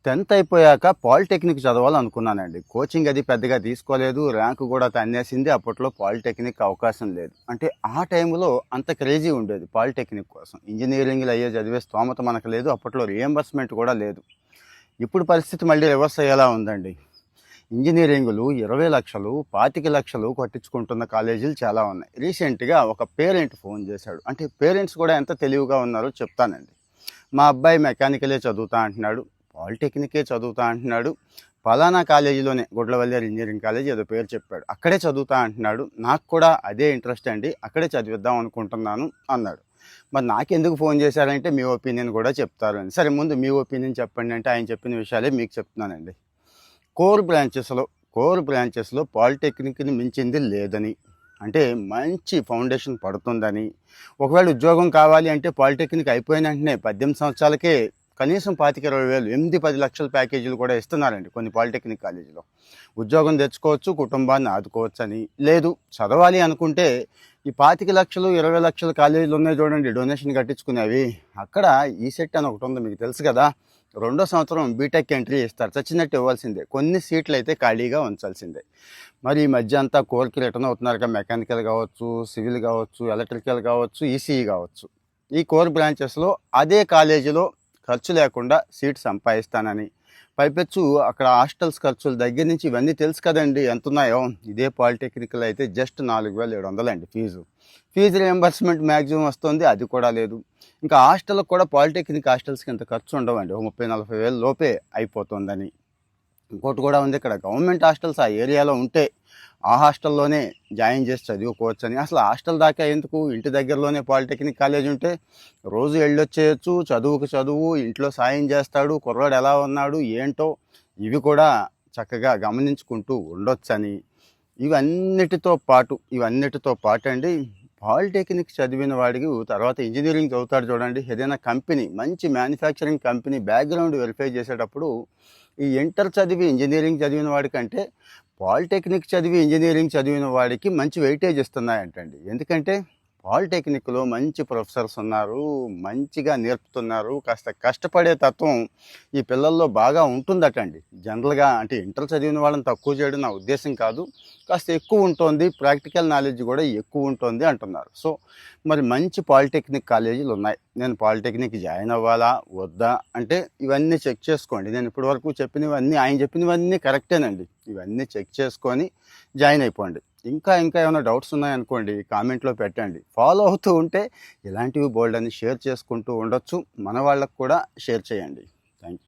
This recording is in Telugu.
10th అయిపోయాక పాలిటెక్నిక్ చదవాలనుకున్నానండి. కోచింగ్ అది పెద్దగా తీసుకోలేదు. ర్యాంక్ కూడా తన్నేసింది. అప్పట్లో పాలిటెక్నిక్ అవకాశం లేదు. అంటే ఆ టైంలో అంత క్రేజీ ఉండేది పాలిటెక్నిక్ కోసం. ఇంజినీరింగ్‌లు అయ్యే చదివే స్తోమత మనకు లేదు. అప్పట్లో రియంబర్స్‌మెంట్ కూడా లేదు. ఇప్పుడు పరిస్థితి మళ్ళీ రివర్స్ అయ్యేలా ఉందండి. ఇంజినీరింగులు 20,00,000, 25,00,000 కట్టించుకుంటున్న కాలేజీలు చాలా ఉన్నాయి. రీసెంట్‌గా ఒక పేరెంట్ ఫోన్ చేశాడు. అంటే పేరెంట్స్ కూడా ఎంత తెలివిగా ఉన్నారో చెప్తానండి. మా అబ్బాయి మెకానికలే చదువుతా అంటున్నాడు. పాలిటెక్నికే చదువుతా అంటున్నాడు. పలానా కాలేజీలోనే గుడ్లవల్లేరు ఇంజినీరింగ్ కాలేజ్ ఏదో పేరు చెప్పాడు. అక్కడే చదువుతా అంటున్నాడు. నాకు కూడా అదే ఇంట్రెస్ట్ అండి. అక్కడే చదివిద్దాం అనుకుంటున్నాను అన్నాడు. మరి నాకెందుకు ఫోన్ చేశారంటే మీ ఒపీనియన్ కూడా చెప్తారు అని. సరే ముందు మీ ఒపీనియన్ చెప్పండి అంటే ఆయన చెప్పిన విషయాలే మీకు చెప్తున్నానండి. కోర్ బ్రాంచెస్‌లో పాలిటెక్నిక్‌ని మించింది లేదని. అంటే మంచి ఫౌండేషన్ పడుతుందని. ఒకవేళ ఉద్యోగం కావాలి అంటే పాలిటెక్నిక్ అయిపోయిన వెంటనే 18 సంవత్సరాలకే కనీసం 25,000, 20,000, 8, 10 లక్షల ప్యాకేజీలు కూడా ఇస్తున్నారండి కొన్ని పాలిటెక్నిక్ కాలేజీలో. ఉద్యోగం తెచ్చుకోవచ్చు, కుటుంబాన్ని ఆదుకోవచ్చని. లేదు చదవాలి అనుకుంటే ఈ 25,00,000, 20,00,000 కాలేజీలు ఉన్నాయి చూడండి డొనేషన్ కట్టించుకునేవి. అక్కడ ఈసెట్ అని ఒకటి ఉంది మీకు తెలుసు కదా! రెండో సంవత్సరం బీటెక్ ఎంట్రీ ఇస్తారు. చచ్చినట్టు ఇవ్వాల్సిందే. కొన్ని సీట్లు అయితే ఖాళీగా ఉంచాల్సిందే. మరి ఈ మధ్య అంతా కోర్కి రిటర్న్ అవుతున్నారు కదా! మెకానికల్ కావచ్చు, సివిల్ కావచ్చు, ఎలక్ట్రికల్ కావచ్చు, ఈసీఈ కావచ్చు. ఈ కోర్ బ్రాంచెస్‌లో అదే కాలేజీలో ఖర్చు లేకుండా సీట్ సంపాదిస్తానని, పైపెచ్చు అక్కడ హాస్టల్స్ ఖర్చుల దగ్గర నుంచి ఇవన్నీ తెలుసు కదండి ఎంతున్నాయో. ఇదే పాలిటెక్నిక్‌లో అయితే జస్ట్ 4,700 అండి ఫీజు. ఫీజు రియంబర్స్‌మెంట్ మ్యాక్సిమం వస్తుంది. అది కూడా లేదు. ఇంకా హాస్టల్‌కి కూడా పాలిటెక్నిక్ హాస్టల్స్‌కి ఇంత ఖర్చు ఉండవండి. ఓ 30, 40 వేల లోపే అయిపోతుందని. ఇంకోటి కూడా ఉంది ఇక్కడ గవర్నమెంట్ హాస్టల్స్ ఆ ఏరియాలో ఉంటే ఆ హాస్టల్లోనే జాయిన్ చేసి చదువుకోవచ్చని. అసలు హాస్టల్ దాకా ఎందుకు, ఇంటి దగ్గరలోనే పాలిటెక్నిక్ కాలేజ్ ఉంటే రోజు వెళ్ళొచ్చేయచ్చు. చదువుకు చదువు, ఇంట్లో సాయం చేస్తాడు, కుర్రాడు ఎలా ఉన్నాడు ఏంటో ఇవి కూడా చక్కగా గమనించుకుంటూ ఉండొచ్చని. ఇవన్నిటితో పాటు అండి పాలిటెక్నిక్ చదివిన వాడికి తర్వాత ఇంజనీరింగ్ చదువుతాడు చూడండి. ఏదైనా కంపెనీ మంచి మ్యానుఫ్యాక్చరింగ్ కంపెనీ బ్యాక్గ్రౌండ్ వెరిఫై చేసేటప్పుడు ఈ ఇంటర్ చదివి ఇంజనీరింగ్ చదివిన వాడికంటే పాలిటెక్నిక్ చదివి ఇంజనీరింగ్ చదివిన వాడికి మంచి వెయిటేజ్ ఇస్తున్నాయంటండి. ఎందుకంటే పాలిటెక్నిక్లో మంచి ప్రొఫెసర్స్ ఉన్నారు, మంచిగా నేర్పుతున్నారు. కాస్త కష్టపడే తత్వం ఈ పిల్లల్లో బాగా ఉంటుందటండి. జనరల్గా అంటే ఇంటర్ చదివిన వాళ్ళని తక్కువ చేయడం నా ఉద్దేశం కాదు. కాస్త ఎక్కువ ఉంటుంది, ప్రాక్టికల్ నాలెడ్జ్ కూడా ఎక్కువ ఉంటుంది అంటున్నారు. సో మరి మంచి పాలిటెక్నిక్ కాలేజీలు ఉన్నాయి. నేను పాలిటెక్నిక్ జాయిన్ అవ్వాలా వద్దా అంటే ఇవన్నీ చెక్ చేసుకోండి. నేను ఇప్పటివరకు చెప్పినవన్నీ ఆయన చెప్పినవన్నీ కరెక్టేనండి. ఇవన్నీ చెక్ చేసుకొని జాయిన్ అయిపోండి. ఇంకా ఏమైనా డౌట్స్ ఉన్నాయనుకోండి కామెంట్లో పెట్టండి. ఫాలో అవుతూ ఉంటే ఇలాంటివి బోల్డ్ అని షేర్ చేసుకుంటూ ఉండొచ్చు. మన వాళ్ళకు కూడా షేర్ చేయండి. Thank you.